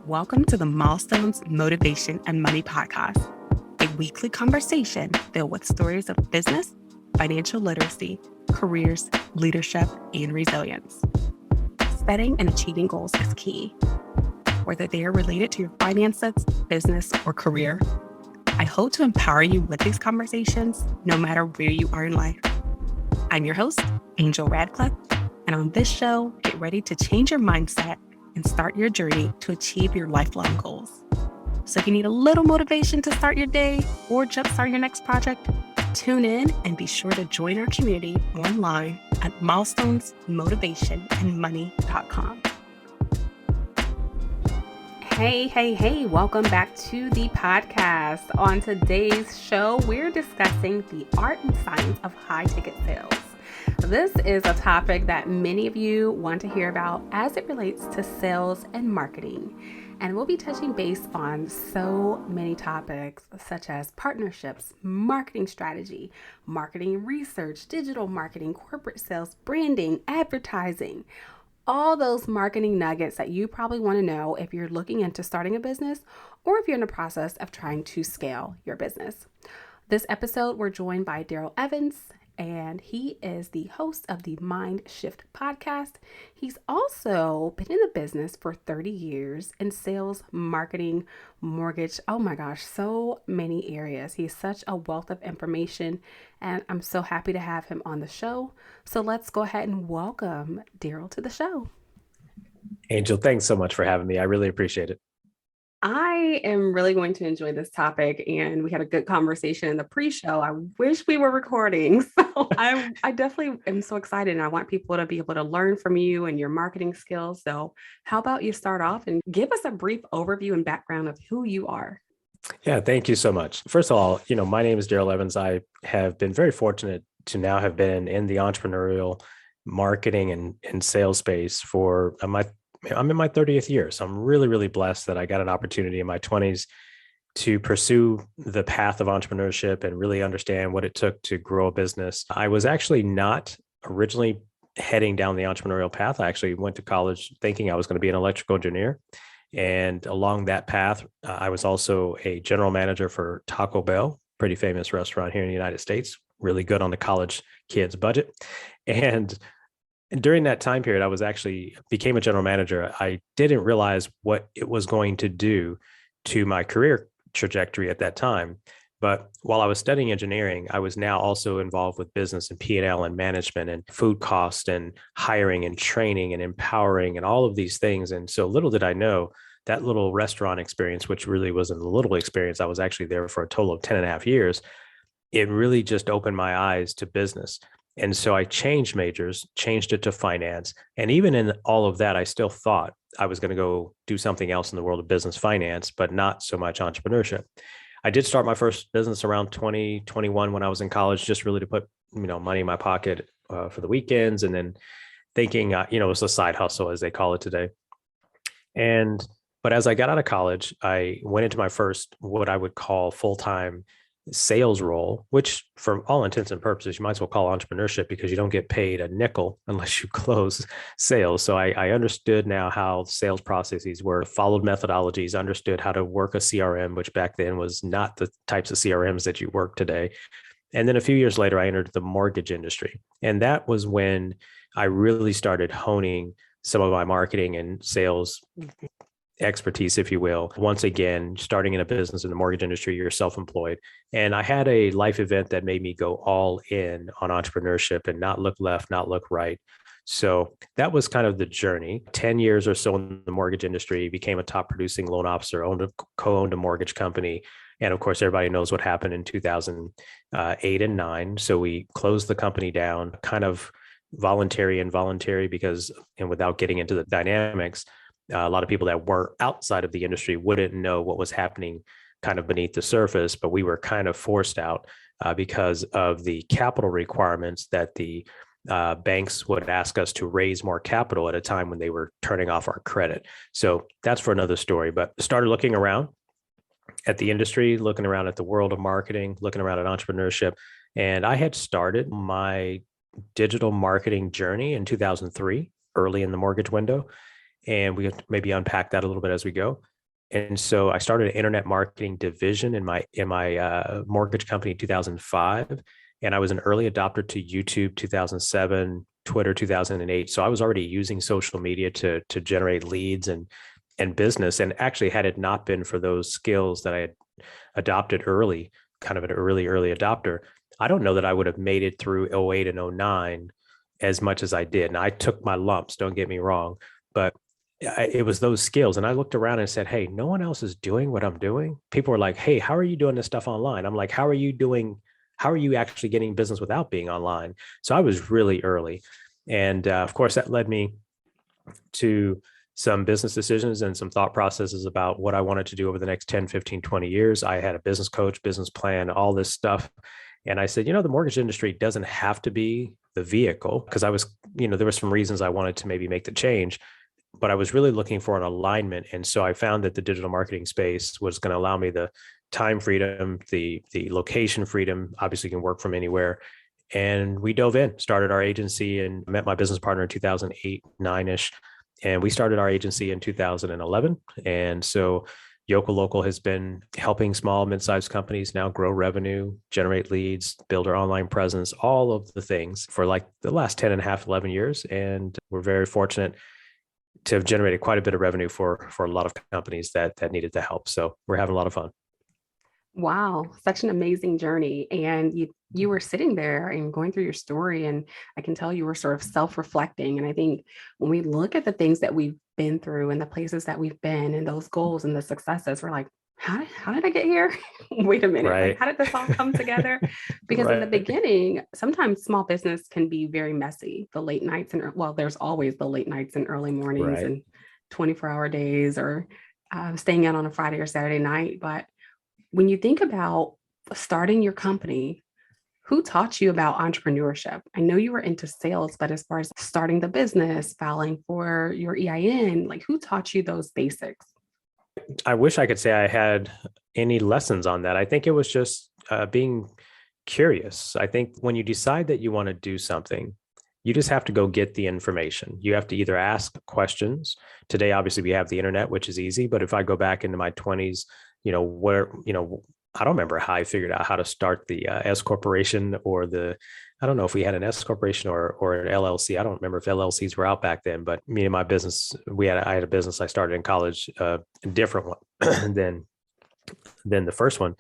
Welcome to the Milestones, Motivation, and Money podcast, a weekly conversation filled with stories of business, financial literacy, careers, leadership, and resilience. Setting and achieving goals is key, whether they are related to your finances, business, or career. I hope to empower you with these conversations, no matter where you are in life. I'm your host, Angel Radcliffe, and on this show, get ready to change your mindset and start your journey to achieve your lifelong goals. So if you need a little motivation to start your day or jumpstart your next project, tune in and be sure to join our community online at milestonsmotivationandmoney.com. Hey, welcome back to the podcast. On today's show, we're discussing the art and science of high-ticket sales. This is a topic that many of you want to hear about as it relates to sales and marketing. And we'll be touching base on so many topics such as partnerships, marketing strategy, marketing research, digital marketing, corporate sales, branding, advertising, all those marketing nuggets that you probably want to know if you're looking into starting a business or if you're in the process of trying to scale your business. This episode, we're joined by Daryl Evans, and he is the host of the Mind Shift podcast. He's also been in the business for 30 years in sales, marketing, mortgage. Oh my gosh, so many areas. He's such a wealth of information, and I'm so happy to have him on the show. So let's go ahead and welcome Daryl to the show. Angel, thanks so much for having me. I really appreciate it. I am really going to enjoy this topic, and we had a good conversation in the pre-show. I wish we were recording. So I definitely am so excited, and I want people to be able to learn from you and your marketing skills. So how about you start off and give us a brief overview and background of who you are? Yeah, thank you so much. First of all, my name is Daryl Evans. I have been very fortunate to now have been in the entrepreneurial marketing and sales space for I'm in my 30th year. So I'm really, really blessed that I got an opportunity in my 20s to pursue the path of entrepreneurship and really understand what it took to grow a business. I was actually not originally heading down the entrepreneurial path. I actually went to college thinking I was going to be an electrical engineer. And along that path, I was also a general manager for Taco Bell, pretty famous restaurant here in the United States, really good on the college kids' budget. And during that time period, became a general manager. I didn't realize what it was going to do to my career trajectory at that time. But while I was studying engineering, I was now also involved with business and P&L and management and food cost and hiring and training and empowering and all of these things. And so little did I know that little restaurant experience, which really wasn't a little experience, I was actually there for a total of 10 and a half years. It really just opened my eyes to business. And so I changed majors, changed it to finance. And even in all of that, I still thought I was going to go do something else in the world of business finance, but not so much entrepreneurship. I did start my first business around 2021 when I was in college, just really to put, money in my pocket for the weekends. And then thinking, it was a side hustle, as they call it today. But as I got out of college, I went into my first, what I would call full-time sales role, which for all intents and purposes, you might as well call entrepreneurship because you don't get paid a nickel unless you close sales. So I understood now how sales processes were, followed methodologies, understood how to work a CRM, which back then was not the types of CRMs that you work today. And then a few years later, I entered the mortgage industry. And that was when I really started honing some of my marketing and sales expertise, if you will. Once again, starting in a business in the mortgage industry, you're self-employed. And I had a life event that made me go all in on entrepreneurship and not look left, not look right. So that was kind of the journey. 10 years or so in the mortgage industry, became a top producing loan officer, co-owned a mortgage company. And of course, everybody knows what happened in 2008 and 9. So we closed the company down, kind of voluntary because, and without getting into the dynamics, a lot of people that were outside of the industry wouldn't know what was happening kind of beneath the surface, but we were kind of forced out because of the capital requirements that the banks would ask us to raise more capital at a time when they were turning off our credit. So that's for another story, but started looking around at the industry, looking around at the world of marketing, looking around at entrepreneurship. And I had started my digital marketing journey in 2003, early in the mortgage window. And we maybe unpack that a little bit as we go. And so I started an internet marketing division in my mortgage company in 2005, and I was an early adopter to YouTube 2007, Twitter 2008. So I was already using social media to generate leads and business. And actually, had it not been for those skills that I had adopted early, kind of an early adopter, I don't know that I would have made it through '08 and '09 as much as I did. And I took my lumps, don't get me wrong, but it was those skills. And I looked around and said, hey, no one else is doing what I'm doing. People were like, hey, how are you doing this stuff online? I'm like, how are you actually getting business without being online? So I was really early. And of course, that led me to some business decisions and some thought processes about what I wanted to do over the next 10, 15, 20 years. I had a business coach, business plan, all this stuff. And I said, the mortgage industry doesn't have to be the vehicle, because I was, there were some reasons I wanted to maybe make the change, but I was really looking for an alignment. And so I found that the digital marketing space was going to allow me the time freedom, the location freedom. Obviously, you can work from anywhere. And we dove in, started our agency, and met my business partner in 2008, 9-ish. And we started our agency in 2011. And so Yokel Local has been helping small, mid-sized companies now grow revenue, generate leads, build our online presence, all of the things for like the last 10 and a half, 11 years. And we're very fortunate to have generated quite a bit of revenue for a lot of companies that needed the help. So we're having a lot of fun. Wow, such an amazing journey. And you were sitting there and going through your story, and I can tell you were sort of self-reflecting. And I think when we look at the things that we've been through and the places that we've been and those goals and the successes, we're like, how did I get here? Wait a minute, like Right. how did this all come together? Because in the Right. beginning, sometimes small business can be very messy. The late nights and well, there's always the late nights and early mornings Right. and 24-hour days, or staying out on a Friday or Saturday night. But when you think about starting your company, who taught you about entrepreneurship? I know you were into sales, but as far as starting the business, filing for your EIN, like who taught you those basics? I wish I could say I had any lessons on that. I think it was just being curious. I think when you decide that you want to do something, you just have to go get the information. You have to either ask questions. Today, obviously, we have the internet, which is easy. But if I go back into my 20s, I don't remember how I figured out how to start the S corporation, I don't know if we had an S corporation or an LLC. I don't remember if LLCs were out back then, but me and my business, I had a business I started in college, a different one than the first one.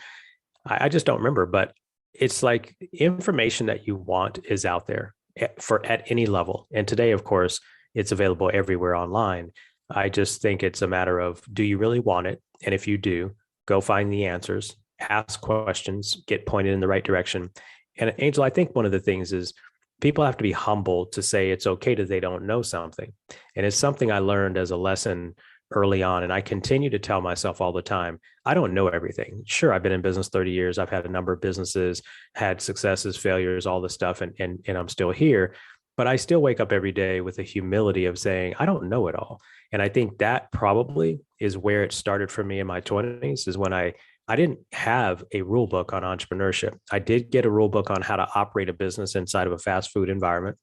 I just don't remember, but it's like information that you want is out there at any level. And today, of course, it's available everywhere online. I just think it's a matter of, do you really want it? And if you do, go find the answers, ask questions, get pointed in the right direction. And Angel, I think one of the things is people have to be humble to say it's okay that they don't know something. And it's something I learned as a lesson early on. And I continue to tell myself all the time, I don't know everything. Sure, I've been in business 30 years. I've had a number of businesses, had successes, failures, all this stuff, and I'm still here. But I still wake up every day with a humility of saying, I don't know it all. And I think that probably is where it started for me in my 20s, is when I didn't have a rule book on entrepreneurship. I did get a rule book on how to operate a business inside of a fast food environment,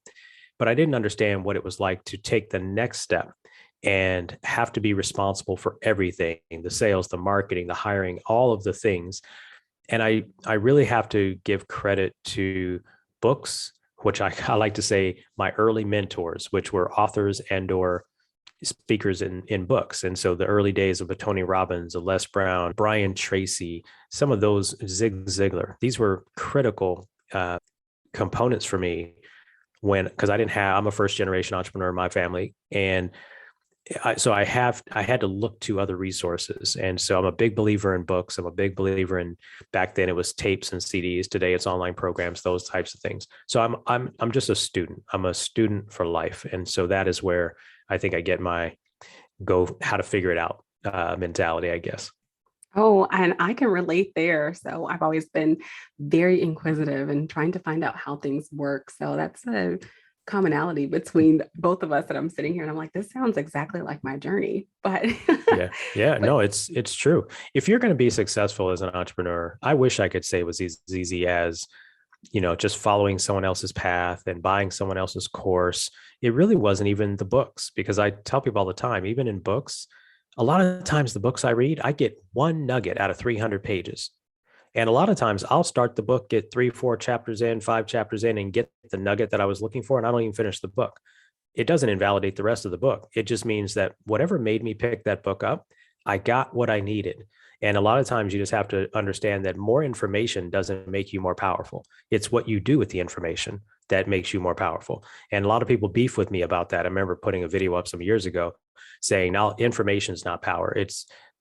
but I didn't understand what it was like to take the next step and have to be responsible for everything, the sales, the marketing, the hiring, all of the things. And I really have to give credit to books, which I like to say my early mentors, which were authors and or speakers in books. And so the early days of a Tony Robbins, a Les Brown, Brian Tracy, some of those, Zig Ziglar, these were critical components for me because I'm a first generation entrepreneur in my family. And I had to look to other resources. And so I'm a big believer in books. I'm a big believer in, back then it was tapes and CDs. Today it's online programs, those types of things. So I'm just a student. I'm a student for life. And so that is where I think I get my how to figure it out mentality, I guess. Oh, and I can relate there. So I've always been very inquisitive and trying to find out how things work. So that's a commonality between both of us, that I'm sitting here and I'm like, this sounds exactly like my journey. But Yeah. but No, it's true. If you're going to be successful as an entrepreneur, I wish I could say it was as easy as, just following someone else's path and buying someone else's course. It really wasn't even the books, because I tell people all the time, even in books, A lot of times, the books I read, I get one nugget out of 300 pages. And a lot of times I'll start the book, get 3, 4 chapters in, 5 chapters in, and get the nugget that I was looking for. And I don't even finish the book. It doesn't invalidate the rest of the book. It just means that whatever made me pick that book up, I got what I needed. And a lot of times you just have to understand that more information doesn't make you more powerful. It's what you do with the information that makes you more powerful. And a lot of people beef with me about that. I remember putting a video up some years ago saying, now information is not power.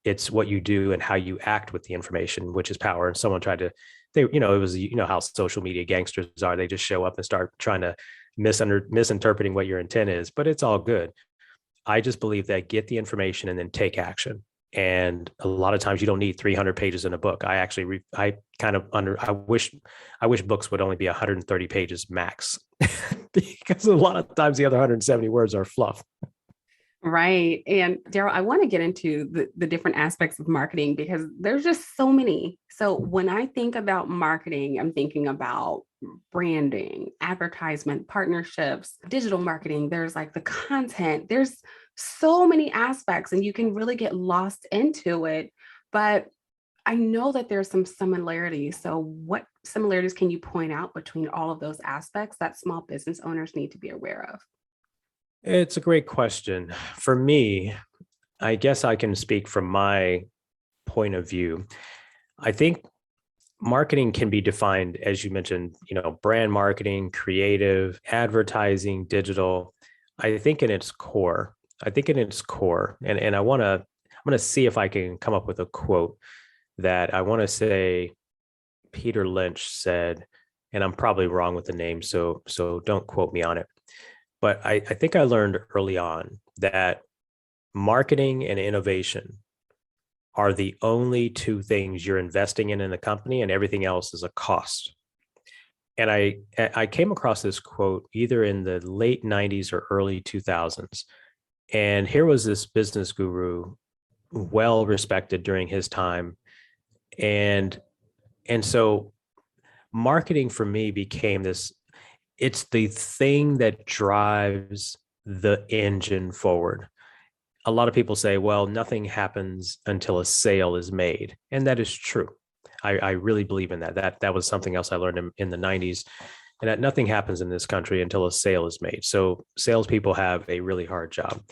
It's what you do and how you act with the information, which is power. And someone tried to, it was, how social media gangsters are. They just show up and start trying to misinterpreting what your intent is, but it's all good. I just believe that get the information and then take action. And a lot of times you don't need 300 pages in a book. I wish books would only be 130 pages max because a lot of times the other 170 words are fluff. Right. And Daryl, I want to get into the different aspects of marketing because there's just so many. So when I think about marketing, I'm thinking about branding, advertisement, partnerships, digital marketing. There's like the content, there's so many aspects, and you can really get lost into it. But I know that there's some similarities. So what similarities can you point out between all of those aspects that small business owners need to be aware of? It's a great question. For me, I guess I can speak from my point of view. I think marketing can be defined, as you mentioned, brand marketing, creative, advertising, digital. I think in its core, and I'm going to see if I can come up with a quote that I want to say Peter Lynch said, and I'm probably wrong with the name, so don't quote me on it. But I think I learned early on that marketing and innovation are the only two things you're investing in a company, and everything else is a cost. And I came across this quote either in the late 90s or early 2000s. And here was this business guru, well respected during his time. And so marketing for me became this, it's the thing that drives the engine forward. A lot of people say, well, nothing happens until a sale is made. And that is true. I really believe in that. That was something else I learned in the 90s, and that nothing happens in this country until a sale is made. So salespeople have a really hard job.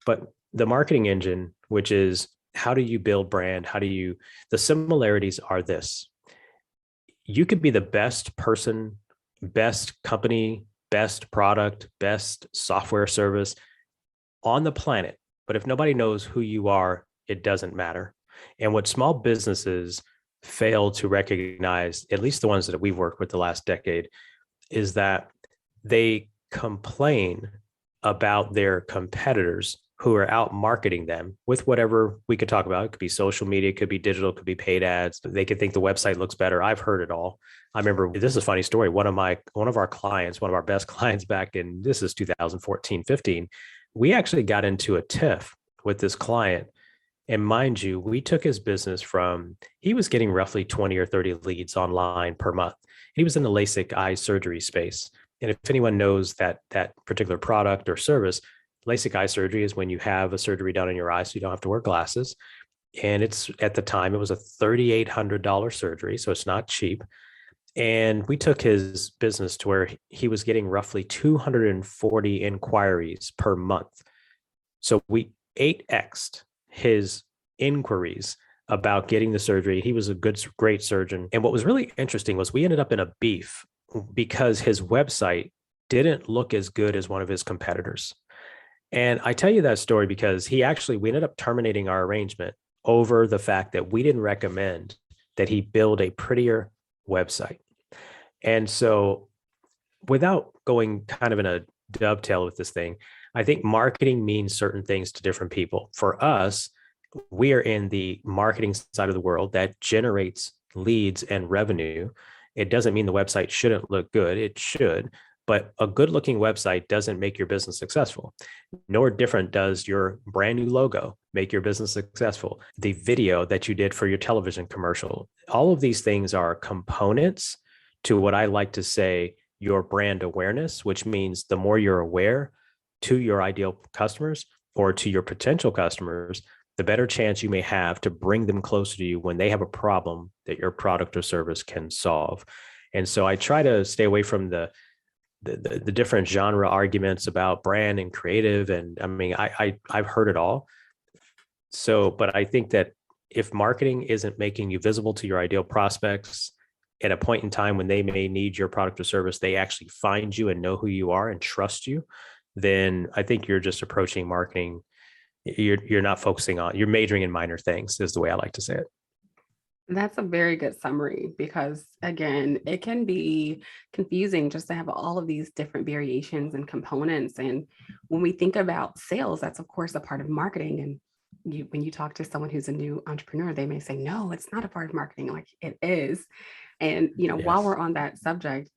But the marketing engine, which is how do you build brand? The similarities are this. You could be the best person, best company, best product, best software service on the planet. But if nobody knows who you are, it doesn't matter. And what small businesses fail to recognize, at least the ones that we've worked with the last decade, is that they complain about their competitors who are out marketing them with whatever we could talk about. It could be social media, it could be digital, it could be paid ads. They could think the website looks better. I've heard it all. I remember, this is a funny story. One of our clients, one of our best clients back in, this is 2014, 15, we actually got into a tiff with this client. And mind you, we took his business from, he was getting roughly 20 or 30 leads online per month. He was in the LASIK eye surgery space. And if anyone knows that particular product or service, LASIK eye surgery is when you have a surgery done in your eye so you don't have to wear glasses. And at the time, it was a $3,800 surgery, so it's not cheap. And we took his business to where he was getting roughly 240 inquiries per month. So we 8x'd his inquiries about getting the surgery. He was a great surgeon. And what was really interesting was we ended up in a beef because his website didn't look as good as one of his competitors. And I tell you that story because we ended up terminating our arrangement over the fact that we didn't recommend that he build a prettier website. And so, without going kind of in a dovetail with this thing, I think marketing means certain things to different people. For us, we are in the marketing side of the world that generates leads and revenue. It doesn't mean the website shouldn't look good. It should. But a good looking website doesn't make your business successful. Nor different does your brand new logo make your business successful. The video that you did for your television commercial, all of these things are components to what I like to say your brand awareness, which means the more you're aware to your ideal customers or to your potential customers, the better chance you may have to bring them closer to you when they have a problem that your product or service can solve. And so I try to stay away from the different genre arguments about brand and creative. And I mean, I've heard it all. So, but I think that if marketing isn't making you visible to your ideal prospects at a point in time when they may need your product or service, they actually find you and know who you are and trust you, then I think you're just approaching marketing. You're not focusing on, you're majoring in minor things, is the way I like to say it. That's a very good summary because, again, it can be confusing just to have all of these different variations and components. And when we think about sales, that's of course a part of marketing. And when you talk to someone who's a new entrepreneur, they may say, no, it's not a part of marketing. Like it is. And, while Yes. we're on that subject,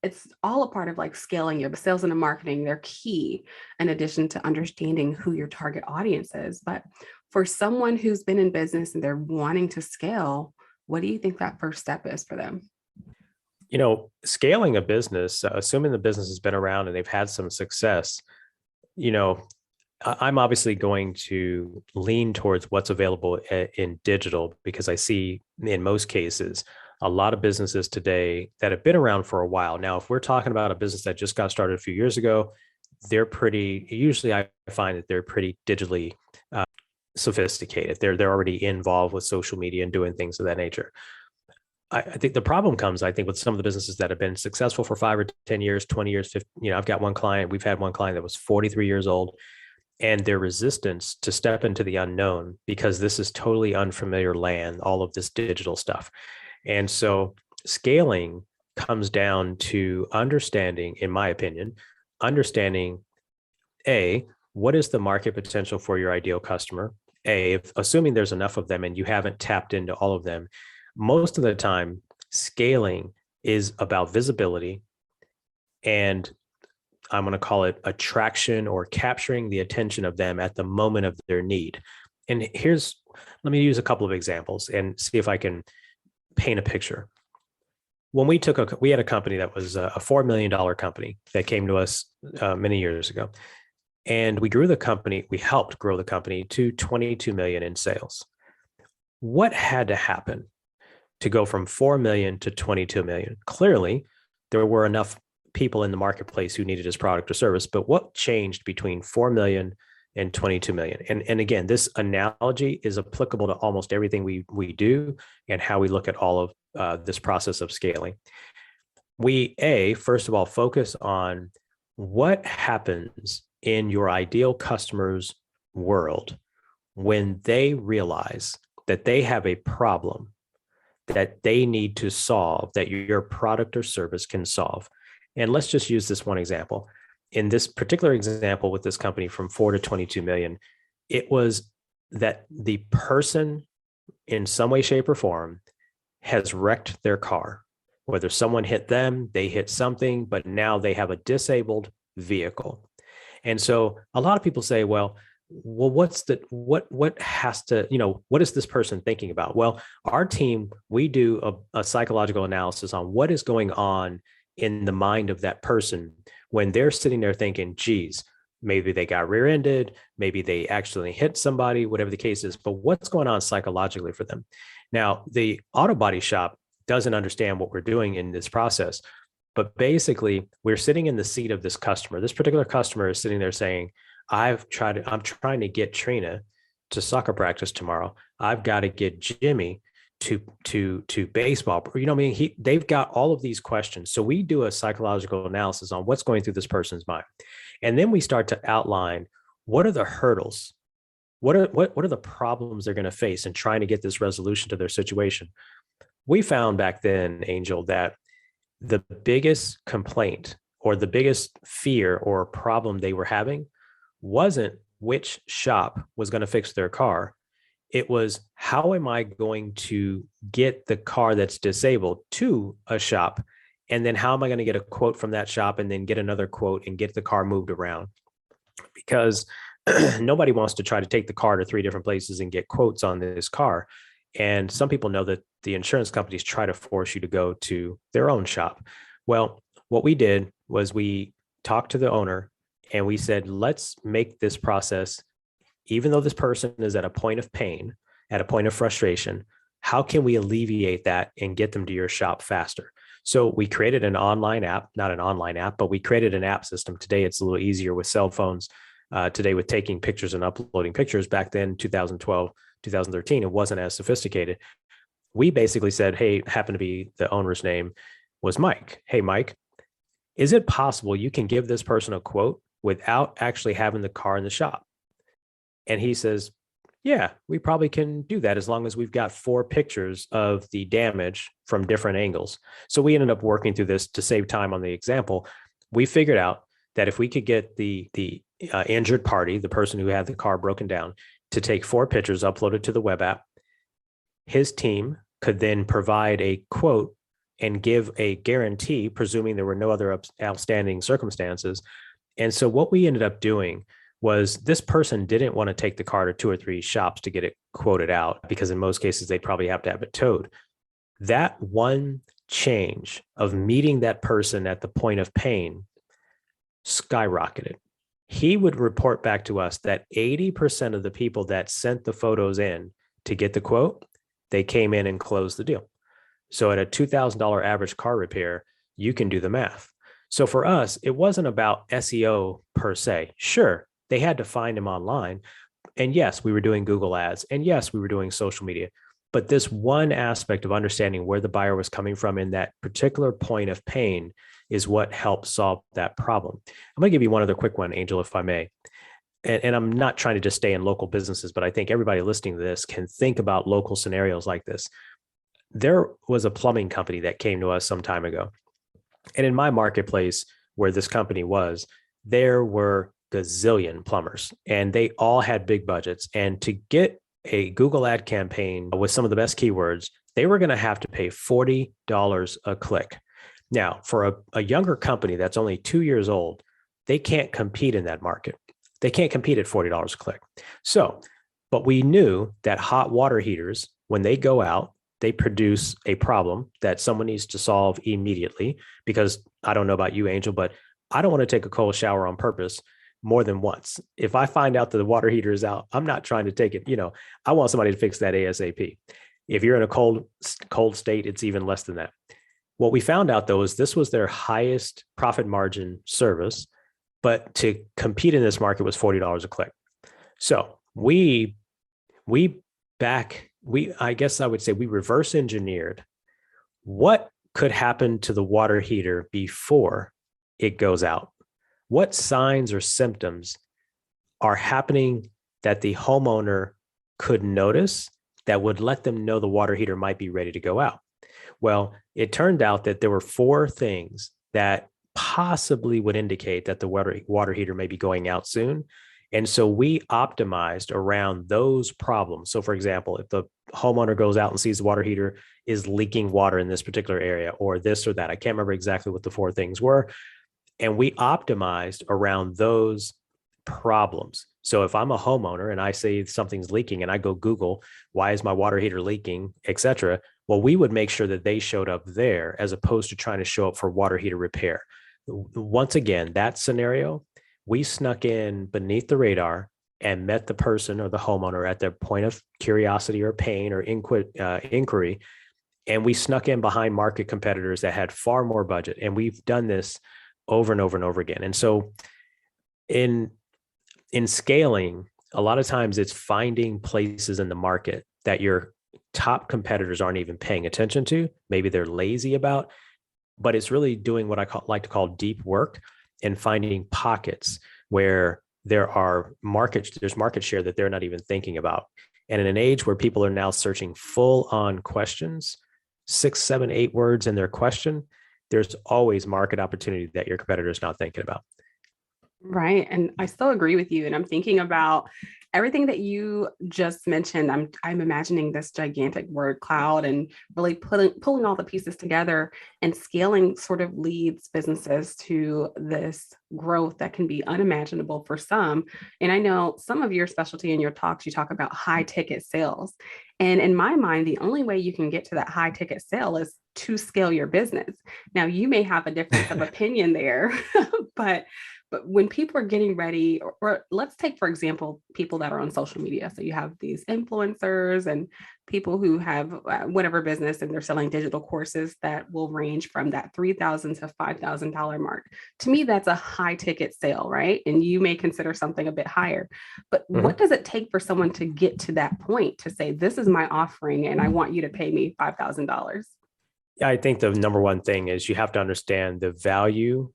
it's all a part of like scaling your sales and the marketing. They're key in addition to understanding who your target audience is. But for someone who's been in business and they're wanting to scale, what do you think that first step is for them? Scaling a business, assuming the business has been around and they've had some success, you know, I'm obviously going to lean towards what's available in digital because I see in most cases a lot of businesses today that have been around for a while. Now, if we're talking about a business that just got started a few years ago, usually I find that they're pretty digitally sophisticated. They're already involved with social media and doing things of that nature. I think the problem comes, I think, with some of the businesses that have been successful for 5 or 10 years, 20 years, 50, I've got we've had one client that was 43 years old, and their resistance to step into the unknown because this is totally unfamiliar land, all of this digital stuff. And so scaling comes down to understanding, in my opinion, understanding what is the market potential for your ideal customer? Assuming there's enough of them and you haven't tapped into all of them, most of the time, scaling is about visibility and I'm going to call it attraction or capturing the attention of them at the moment of their need. And let me use a couple of examples and see if I can paint a picture. When we had a company that was a $4 million company that came to us many years ago. And we helped grow the company to 22 million in sales. What had to happen to go from 4 million to 22 million? Clearly, there were enough people in the marketplace who needed his product or service, but what changed between 4 million and 22 million? And again, this analogy is applicable to almost everything we do and how we look at all of this process of scaling. We, first of all, focus on what happens in your ideal customer's world when they realize that they have a problem that they need to solve, that your product or service can solve. And let's just use this one example. In this particular example with this company from 4 to 22 million, it was that the person in some way, shape, or form has wrecked their car. Whether someone hit them, they hit something, but now they have a disabled vehicle. And so a lot of people say, what is this person thinking about? Well, our team, we do a psychological analysis on what is going on in the mind of that person when they're sitting there thinking, geez, maybe they got rear-ended, maybe they actually hit somebody, whatever the case is, but what's going on psychologically for them? Now, the auto body shop doesn't understand what we're doing in this process, but basically we're sitting in the seat of this customer. This particular customer is sitting there saying, I'm trying to get Trina to soccer practice tomorrow. I've got to get Jimmy to baseball. They've got all of these questions. So we do a psychological analysis on what's going through this person's mind. And then we start to outline what are the hurdles? What are the problems they're going to face in trying to get this resolution to their situation? We found back then, Angel, that the biggest complaint or the biggest fear or problem they were having wasn't which shop was going to fix their car. It was, how am I going to get the car that's disabled to a shop? And then how am I going to get a quote from that shop and then get another quote and get the car moved around? Because nobody wants to try to take the car to 3 different places and get quotes on this car. And some people know that the insurance companies try to force you to go to their own shop. Well, what we did was we talked to the owner and we said, let's make this process even though this person is at a point of pain, at a point of frustration, how can we alleviate that and get them to your shop faster? So we created an online app, not an online app, but we created an app system. Today, it's a little easier with cell phones. Today, with taking pictures and uploading pictures. Back then, 2012, 2013, it wasn't as sophisticated. We basically said, hey, happened to be the owner's name was Mike. Hey, Mike, is it possible you can give this person a quote without actually having the car in the shop? And he says, yeah, we probably can do that as long as we've got 4 pictures of the damage from different angles. So we ended up working through this to save time on the example. We figured out that if we could get the injured party, the person who had the car broken down, to take 4 pictures uploaded to the web app, his team could then provide a quote and give a guarantee, presuming there were no other outstanding circumstances. And so what we ended up doing was this person didn't want to take the car to 2 or 3 shops to get it quoted out, because in most cases, they'd probably have to have it towed. That one change of meeting that person at the point of pain skyrocketed. He would report back to us that 80% of the people that sent the photos in to get the quote, they came in and closed the deal. So at a $2,000 average car repair, you can do the math. So for us, it wasn't about SEO per se. Sure, they had to find him online. And yes, we were doing Google ads. And yes, we were doing social media. But this one aspect of understanding where the buyer was coming from in that particular point of pain is what helped solve that problem. I'm going to give you one other quick one, Angel, if I may. And I'm not trying to just stay in local businesses, but I think everybody listening to this can think about local scenarios like this. There was a plumbing company that came to us some time ago. And in my marketplace where this company was, there were gazillion plumbers and they all had big budgets. And to get a Google ad campaign with some of the best keywords, they were going to have to pay $40 a click. Now, for a younger company that's only 2 years old, they can't compete in that market. They can't compete at $40 a click. So, but we knew that hot water heaters, when they go out, they produce a problem that someone needs to solve immediately, because I don't know about you, Angel, but I don't want to take a cold shower on purpose more than once. If I find out that the water heater is out, I'm not trying to take it. I want somebody to fix that ASAP. If you're in a cold state, it's even less than that. What we found out, though, is this was their highest profit margin service, but to compete in this market was $40 a click. So I guess I would say we reverse engineered what could happen to the water heater before it goes out. What signs or symptoms are happening that the homeowner could notice that would let them know the water heater might be ready to go out? Well, it turned out that there were 4 things that possibly would indicate that the water heater may be going out soon. And so we optimized around those problems. So for example, if the homeowner goes out and sees the water heater is leaking water in this particular area or this or that, I can't remember exactly what the 4 things were. And we optimized around those problems. So if I'm a homeowner and I say something's leaking and I go Google, why is my water heater leaking, et cetera, well, we would make sure that they showed up there as opposed to trying to show up for water heater repair. Once again, that scenario, we snuck in beneath the radar and met the person or the homeowner at their point of curiosity or pain or inquiry. And we snuck in behind market competitors that had far more budget. And we've done this over and over and over again. And so in scaling, a lot of times it's finding places in the market that your top competitors aren't even paying attention to. Maybe they're lazy about, but it's really doing what I like to call deep work and finding pockets where there's market share that they're not even thinking about. And in an age where people are now searching full on questions, 6, 7, 8 words in their question, there's always market opportunity that your competitor is not thinking about. Right. And I still agree with you. And I'm thinking about everything that you just mentioned. I'm imagining this gigantic word cloud and really pulling all the pieces together and scaling sort of leads businesses to this growth that can be unimaginable for some. And I know some of your specialty in your talks, you talk about high ticket sales. And in my mind, the only way you can get to that high ticket sale is to scale your business. Now, you may have a difference of opinion there, but But when people are getting ready, or let's take, for example, people that are on social media. So you have these influencers and people who have whatever business and they're selling digital courses that will range from that $3,000 to $5,000 mark. To me, that's a high ticket sale, right? And you may consider something a bit higher. But what Mhm. does it take for someone to get to that point to say, this is my offering and I want you to pay me $5,000? I think the number one thing is you have to understand the value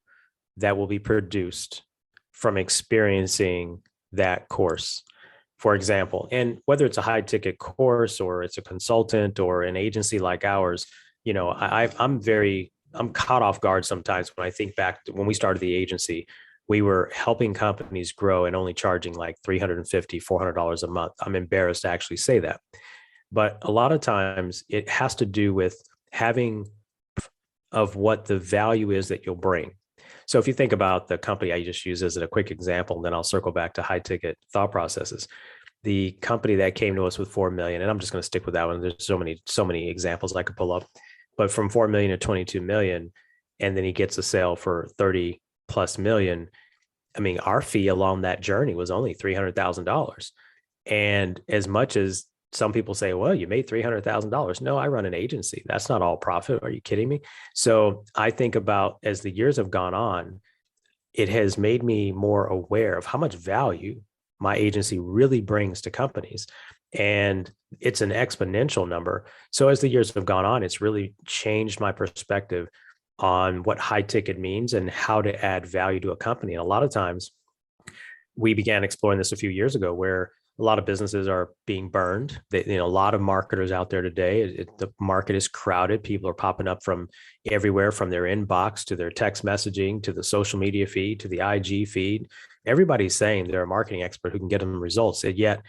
that will be produced from experiencing that course. For example, and whether it's a high ticket course or it's a consultant or an agency like ours, I'm caught off guard sometimes when I think back to when we started the agency. We were helping companies grow and only charging like $350, $400 a month. I'm embarrassed to actually say that. But a lot of times it has to do with having of what the value is that you'll bring. So if you think about the company I just used as a quick example, then I'll circle back to high ticket thought processes. The company that came to us with 4 million, and I'm just going to stick with that one. There's so many examples I could pull up, but from 4 million to 22 million, and then he gets a sale for 30 plus million. I mean, our fee along that journey was only $300,000. And as much as some people say, well, you made $300,000. No, I run an agency. That's not all profit. Are you kidding me? So I think about as the years have gone on, it has made me more aware of how much value my agency really brings to companies. And it's an exponential number. So as the years have gone on, it's really changed my perspective on what high ticket means and how to add value to a company. And a lot of times we began exploring this a few years ago where a lot of businesses are being burned. A lot of marketers out there today. The market is crowded. People are popping up from everywhere, from their inbox to their text messaging to the social media feed to the IG feed. Everybody's saying they're a marketing expert who can get them results. And yet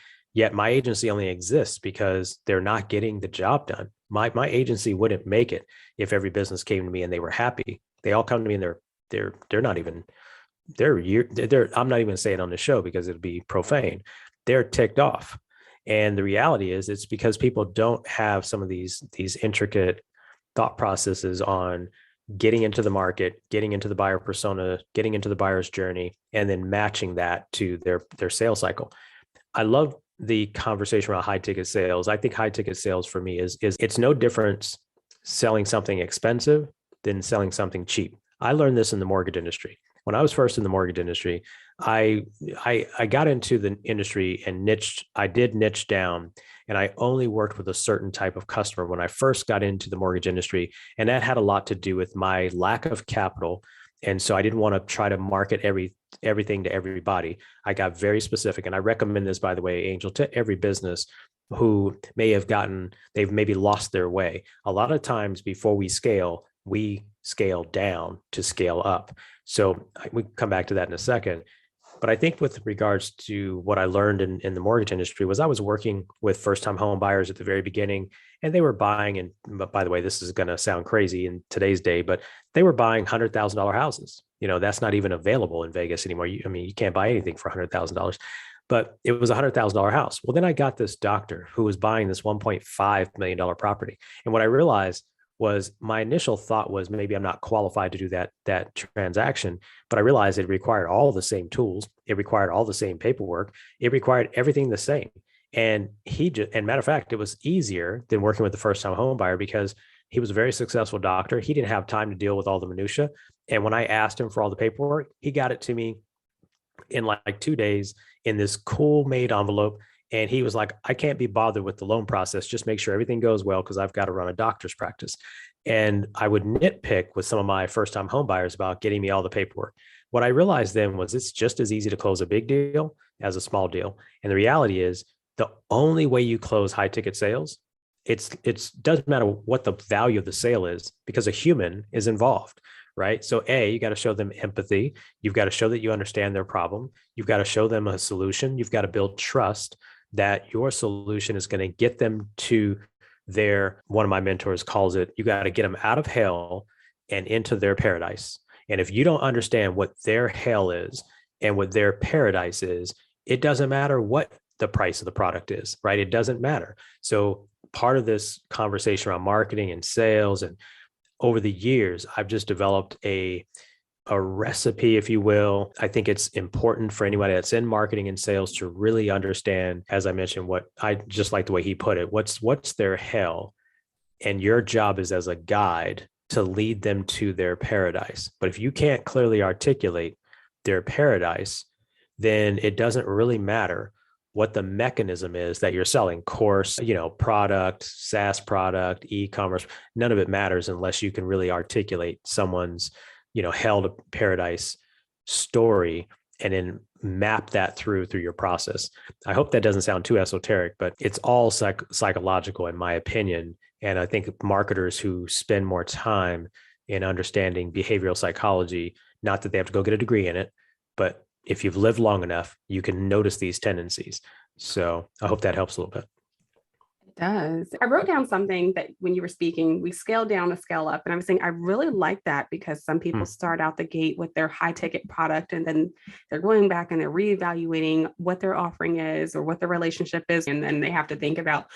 my agency only exists because they're not getting the job done. My agency wouldn't make it if every business came to me and they were happy. They all come to me and they're not even they're I'm not even saying on the show because it'd be profane. They're ticked off. And the reality is it's because people don't have some of these intricate thought processes on getting into the market, getting into the buyer persona, getting into the buyer's journey, and then matching that to their sales cycle. I love the conversation around high ticket sales. I think high ticket sales for me is it's no difference selling something expensive than selling something cheap. I learned this in the mortgage industry. When I was first in the mortgage industry, I got into the industry and I did niche down, and I only worked with a certain type of customer when I first got into the mortgage industry. And that had a lot to do with my lack of capital. And so I didn't want to try to market everything to everybody. I got very specific. And I recommend this, by the way, Angel, to every business who they've maybe lost their way. A lot of times before we scale down to scale up. So we come back to that in a second. But I think with regards to what I learned in the mortgage industry was I was working with first-time home buyers at the very beginning, and they were buying, and by the way, this is going to sound crazy in today's day, but they were buying $100,000 houses. That's not even available in Vegas anymore. You can't buy anything for $100,000, but it was a $100,000 house. Well, then I got this doctor who was buying this $1.5 million property. And what I realized was my initial thought was maybe I'm not qualified to do that transaction, but I realized it required all the same tools. It required all the same paperwork. It required everything the same. And matter of fact, it was easier than working with the first time home buyer because he was a very successful doctor. He didn't have time to deal with all the minutia. And when I asked him for all the paperwork, he got it to me in like 2 days in this cool made envelope. And he was like, I can't be bothered with the loan process. Just make sure everything goes well because I've got to run a doctor's practice. And I would nitpick with some of my first time home buyers about getting me all the paperwork. What I realized then was it's just as easy to close a big deal as a small deal. And the reality is the only way you close high ticket sales, it's doesn't matter what the value of the sale is because a human is involved, right? So you got to show them empathy. You've got to show that you understand their problem. You've got to show them a solution. You've got to build trust that your solution is going to get them to one of my mentors calls it, you got to get them out of hell and into their paradise. And if you don't understand what their hell is and what their paradise is, it doesn't matter what the price of the product is, right? It doesn't matter. So part of this conversation around marketing and sales, and over the years, I've just developed a recipe, if you will. I think it's important for anybody that's in marketing and sales to really understand, as I mentioned, what I just like the way he put it, what's their hell. And your job is as a guide to lead them to their paradise. But if you can't clearly articulate their paradise, then it doesn't really matter what the mechanism is that you're selling, course, product, SaaS product, e-commerce. None of it matters unless you can really articulate someone's, hell to paradise story and then map that through your process. I hope that doesn't sound too esoteric, but it's all psychological in my opinion. And I think marketers who spend more time in understanding behavioral psychology, not that they have to go get a degree in it, but if you've lived long enough, you can notice these tendencies. So I hope that helps a little bit. It does. I wrote down something that when you were speaking, we scale down to scale up. And I was saying, I really like that because some people start out the gate with their high ticket product and then they're going back and they're reevaluating what their offering is or what the relationship is. And then they have to think about,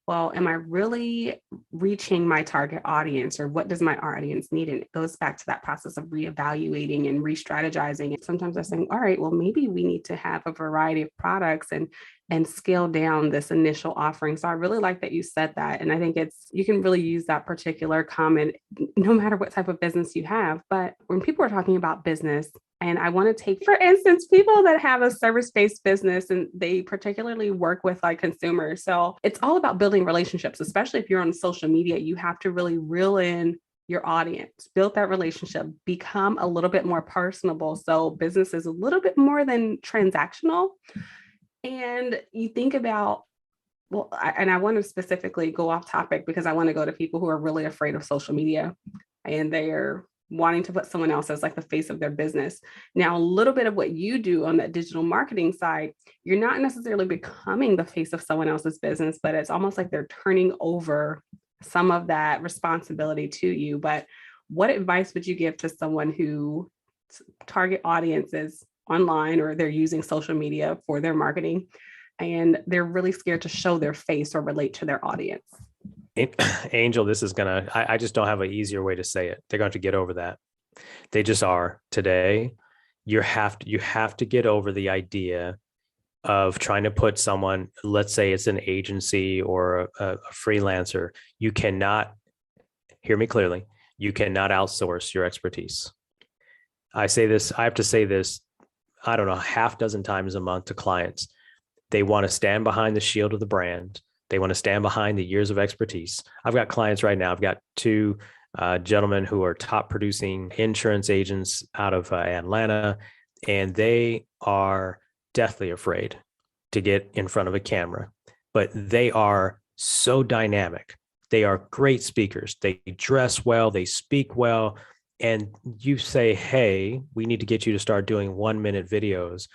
well, am I really reaching my target audience or what does my audience need? And it goes back to that process of reevaluating and re-strategizing. And sometimes I'm saying, all right, well, maybe we need to have a variety of products and scale down this initial offering. So I really like that you said that. And I think you can really use that particular comment no matter what type of business you have. But when people are talking about business, and I want to take, for instance, people that have a service-based business and they particularly work with like consumers. So it's all about building relationships, especially if you're on social media. You have to really reel in your audience, build that relationship, become a little bit more personable. So business is a little bit more than transactional. And you think about, well, I want to specifically go off topic because I want to go to people who are really afraid of social media and they're wanting to put someone else as like the face of their business. Now, a little bit of what you do on that digital marketing side, you're not necessarily becoming the face of someone else's business, but it's almost like they're turning over some of that responsibility to you. But what advice would you give to someone who target audiences online or they're using social media for their marketing and they're really scared to show their face or relate to their audience? Angel, this is I just don't have an easier way to say it. They're going to get over that. They just are today. You have to get over the idea of trying to put someone, let's say it's an agency or a freelancer. You cannot, hear me clearly, you cannot outsource your expertise. I have to say this, I don't know, half dozen times a month to clients. They want to stand behind the shield of the brand. They want to stand behind the years of expertise. I've got clients right now. I've got two gentlemen who are top producing insurance agents out of Atlanta, and they are deathly afraid to get in front of a camera, but they are so dynamic. They are great speakers. They dress well, they speak well. And you say, hey, we need to get you to start doing 1-minute videos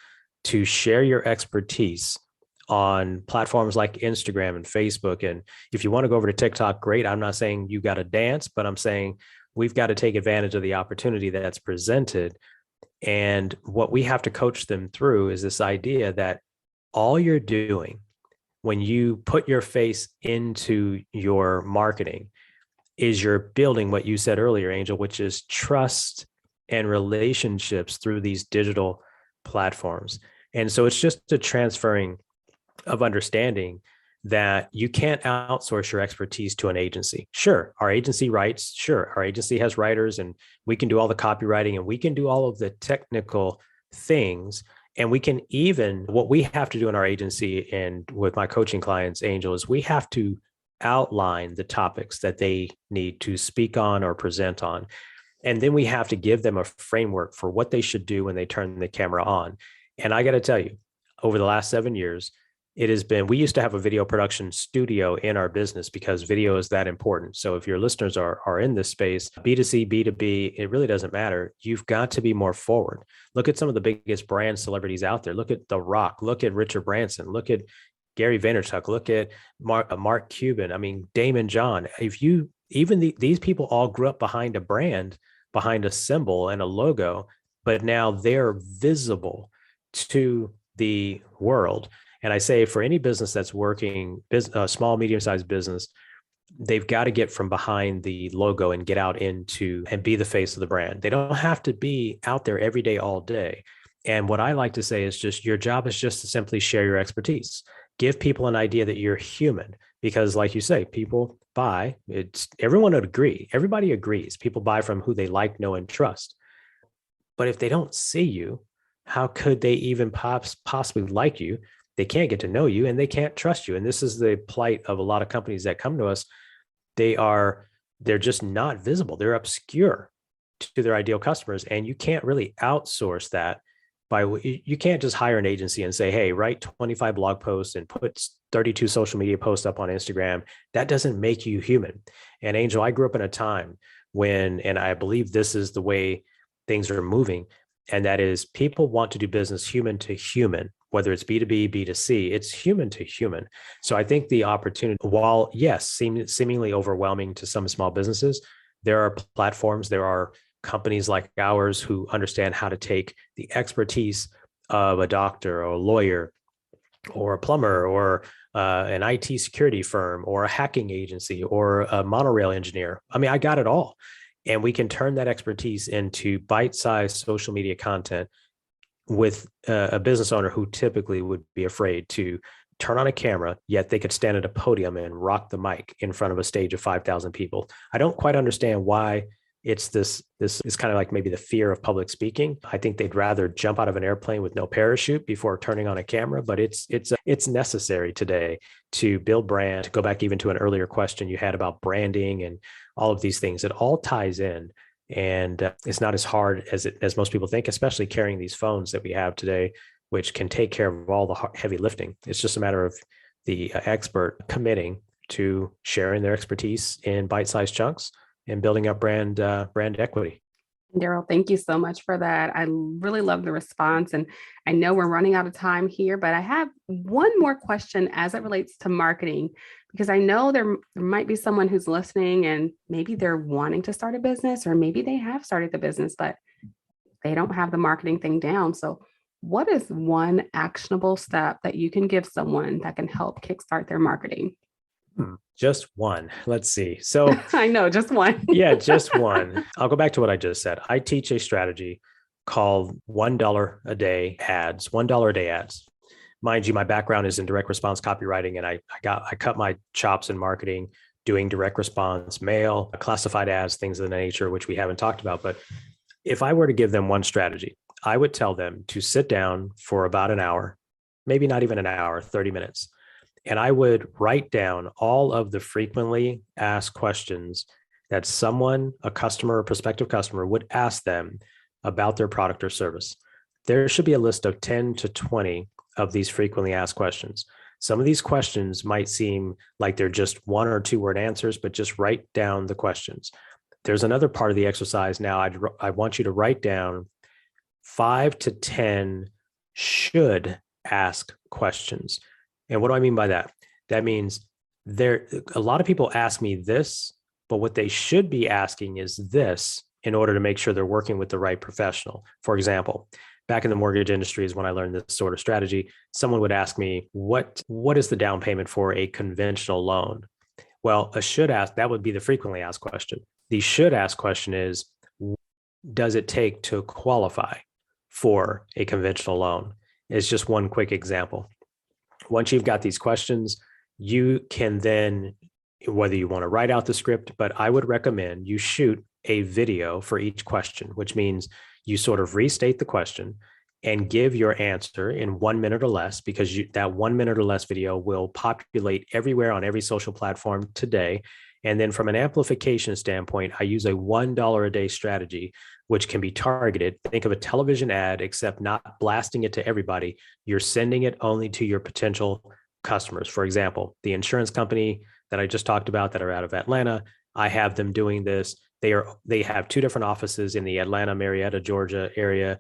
to share your expertise on platforms like Instagram and Facebook. And if you want to go over to TikTok, great. I'm not saying you got to dance, but I'm saying we've got to take advantage of the opportunity that's presented. And what we have to coach them through is this idea that all you're doing when you put your face into your marketing is you're building what you said earlier, Angel, which is trust and relationships through these digital platforms. And so it's just a transferring of understanding that you can't outsource your expertise to an agency. Sure, our agency writes. Sure, our agency has writers and we can do all the copywriting and we can do all of the technical things. And we can even, what we have to do in our agency and with my coaching clients, Angel, is we have to outline the topics that they need to speak on or present on. And then we have to give them a framework for what they should do when they turn the camera on. And I got to tell you, over the last 7 years, it has been, we used to have a video production studio in our business because video is that important. So if your listeners are in this space, B2C, B2B, it really doesn't matter. You've got to be more forward. Look at some of the biggest brand celebrities out there. Look at The Rock, look at Richard Branson, look at Gary Vaynerchuk, look at Mark Cuban. I mean, Damon John. These people all grew up behind a brand, behind a symbol and a logo, but now they're visible to the world. And I say for any business that's working, small, medium-sized business, they've got to get from behind the logo and get out into and be the face of the brand. They don't have to be out there every day, all day. And what I like to say is just your job is just to simply share your expertise. Give people an idea that you're human, because like you say, people buy, it's everyone would agree. Everybody agrees. People buy from who they like, know, and trust. But if they don't see you, how could they even possibly like you? They can't get to know you and they can't trust you. And this is the plight of a lot of companies that come to us. They're just not visible. They're obscure to their ideal customers. And you can't really outsource that you can't just hire an agency and say, hey, write 25 blog posts and put 32 social media posts up on Instagram. That doesn't make you human. And Angel, I grew up in a time when, and I believe this is the way things are moving, and that is people want to do business human to human, whether it's B2B, B2C, it's human to human. So I think the opportunity, while yes, seemingly overwhelming to some small businesses, there are platforms, there are companies like ours who understand how to take the expertise of a doctor or a lawyer or a plumber or an IT security firm or a hacking agency or a monorail engineer. I mean, I got it all. And we can turn that expertise into bite-sized social media content with a business owner who typically would be afraid to turn on a camera, yet they could stand at a podium and rock the mic in front of a stage of 5,000 people. I don't quite understand why it's this is kind of like maybe the fear of public speaking. I think they'd rather jump out of an airplane with no parachute before turning on a camera, but it's necessary today to build brand. To go back even to an earlier question you had about branding and all of these things, it all ties in, and it's not as hard as most people think, especially carrying these phones that we have today, which can take care of all the heavy lifting. It's just a matter of the expert committing to sharing their expertise in bite-sized chunks and building up brand equity. Daryl, thank you so much for that. I really love the response. And I know we're running out of time here, but I have one more question as it relates to marketing, because I know there might be someone who's listening and maybe they're wanting to start a business, or maybe they have started the business, but they don't have the marketing thing down. So what is one actionable step that you can give someone that can help kickstart their marketing? Just one. Let's see. So I know, just one. Yeah, just one. I'll go back to what I just said. I teach a strategy called $1 a day ads, $1 a day ads. Mind you, my background is in direct response copywriting, and I cut my chops in marketing, doing direct response, mail, classified ads, things of the nature, which we haven't talked about. But if I were to give them one strategy, I would tell them to sit down for about an hour, maybe not even an hour, 30 minutes. And I would write down all of the frequently asked questions that someone, a customer or prospective customer, would ask them about their product or service. There should be a list of 10 to 20 of these frequently asked questions. Some of these questions might seem like they're just one or two word answers, but just write down the questions. There's another part of the exercise now. I want you to write down 5 to 10 should ask questions. And what do I mean by that? That means a lot of people ask me this, but what they should be asking is this in order to make sure they're working with the right professional. For example, back in the mortgage industry is when I learned this sort of strategy. Someone would ask me, what is the down payment for a conventional loan? Well, a should ask, that would be the frequently asked question. The should ask question is, does it take to qualify for a conventional loan? It's just one quick example. Once you've got these questions, you can then, whether you want to write out the script, but I would recommend you shoot a video for each question, which means you sort of restate the question and give your answer in 1 minute or less, because that 1 minute or less video will populate everywhere on every social platform today. And then from an amplification standpoint, I use a $1 a day strategy, which can be targeted. Think of a television ad, except not blasting it to everybody. You're sending it only to your potential customers. For example, the insurance company that I just talked about that are out of Atlanta, I have them doing this. They have 2 different offices in the Atlanta, Marietta, Georgia area.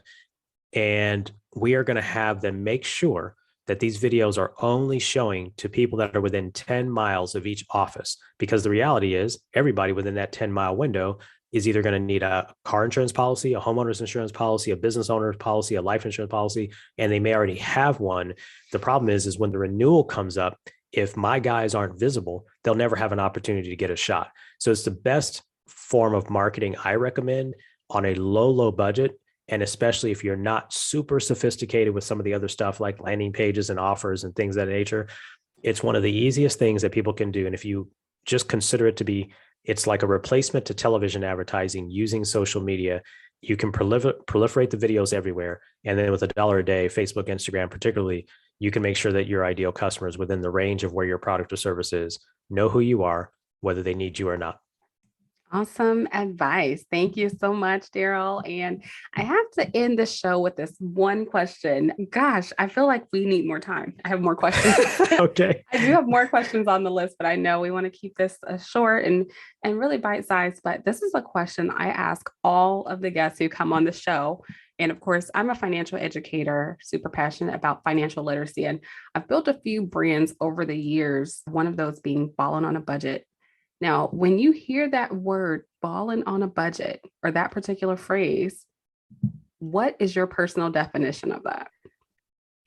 And we are going to have them make sure that these videos are only showing to people that are within 10 miles of each office, because the reality is everybody within that 10-mile window is either going to need a car insurance policy, a homeowner's insurance policy, a business owner's policy, a life insurance policy, and they may already have one. The problem is when the renewal comes up, if my guys aren't visible, they'll never have an opportunity to get a shot. So it's the best form of marketing I recommend on a low budget. And especially if you're not super sophisticated with some of the other stuff like landing pages and offers and things of that nature, it's one of the easiest things that people can do. And if you just consider it to be, it's like a replacement to television advertising using social media. You can proliferate the videos everywhere. And then with $1 a day, Facebook, Instagram, particularly, you can make sure that your ideal customers within the range of where your product or service is, know who you are, whether they need you or not. Awesome advice. Thank you so much, Daryl. And I have to end the show with this one question. Gosh, I feel like we need more time. I have more questions. Okay. I do have more questions on the list, but I know we want to keep this short and really bite-sized. But this is a question I ask all of the guests who come on the show. And of course, I'm a financial educator, super passionate about financial literacy. And I've built a few brands over the years, one of those being Ballin on a Budget. Now, when you hear that word "ballin' on a budget" or that particular phrase, what is your personal definition of that?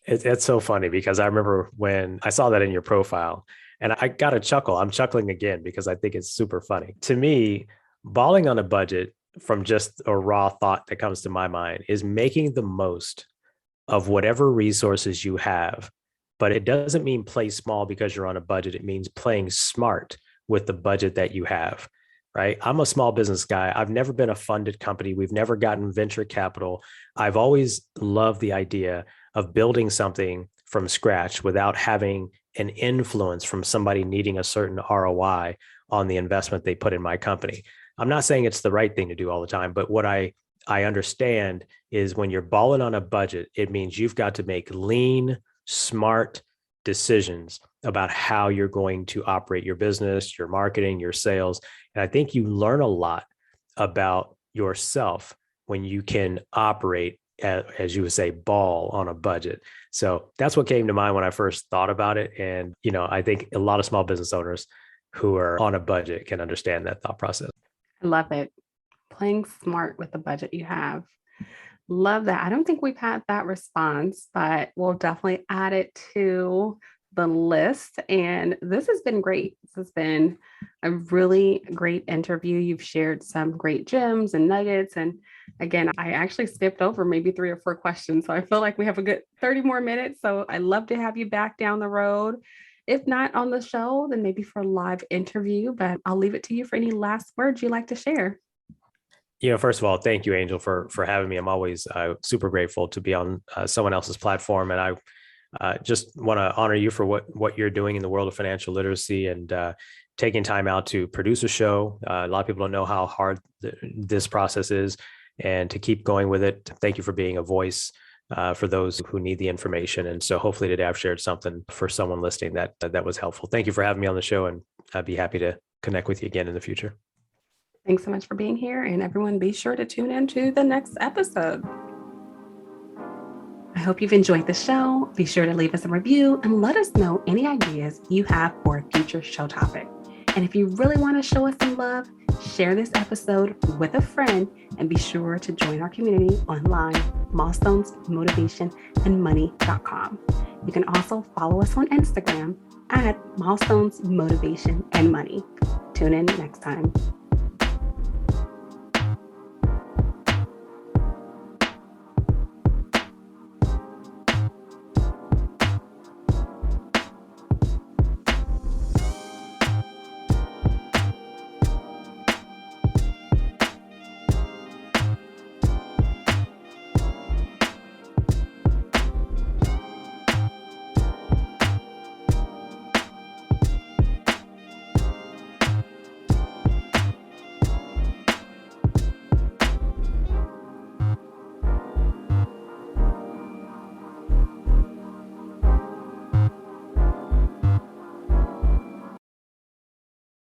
It's so funny because I remember when I saw that in your profile and I got a chuckle. I'm chuckling again because I think it's super funny. To me, balling on a budget, from just a raw thought that comes to my mind, is making the most of whatever resources you have. But it doesn't mean play small because you're on a budget. It means playing smart with the budget that you have, right? I'm a small business guy. I've never been a funded company. We've never gotten venture capital. I've always loved the idea of building something from scratch without having an influence from somebody needing a certain ROI on the investment they put in my company. I'm not saying it's the right thing to do all the time, but what I understand is when you're balling on a budget, it means you've got to make lean, smart decisions about how you're going to operate your business, your marketing, your sales. And I think you learn a lot about yourself when you can operate, as you would say, ball on a budget. So that's what came to mind when I first thought about it. And, I think a lot of small business owners who are on a budget can understand that thought process. I love it. Playing smart with the budget you have. Love that. I don't think we've had that response, but we'll definitely add it to the list. And this has been great. This has been a really great interview. You've shared some great gems and nuggets. And again, I actually skipped over maybe 3 or 4 questions. So I feel like we have a good 30 more minutes. So I'd love to have you back down the road. If not on the show, then maybe for a live interview, but I'll leave it to you for any last words you'd like to share. First of all, thank you, Angel, for having me. I'm always super grateful to be on someone else's platform. And I just want to honor you for what you're doing in the world of financial literacy and taking time out to produce a show. A lot of people don't know how hard this process is, and to keep going with it. Thank you for being a voice for those who need the information. And so hopefully today I've shared something for someone listening that was helpful. Thank you for having me on the show, and I'd be happy to connect with you again in the future. Thanks so much for being here. And everyone, be sure to tune in to the next episode. I hope you've enjoyed the show. Be sure to leave us a review and let us know any ideas you have for a future show topic. And if you really want to show us some love, share this episode with a friend and be sure to join our community online, Milestones, Motivation, and Money.com. You can also follow us on Instagram at Milestones, Motivation, and Money. Tune in next time.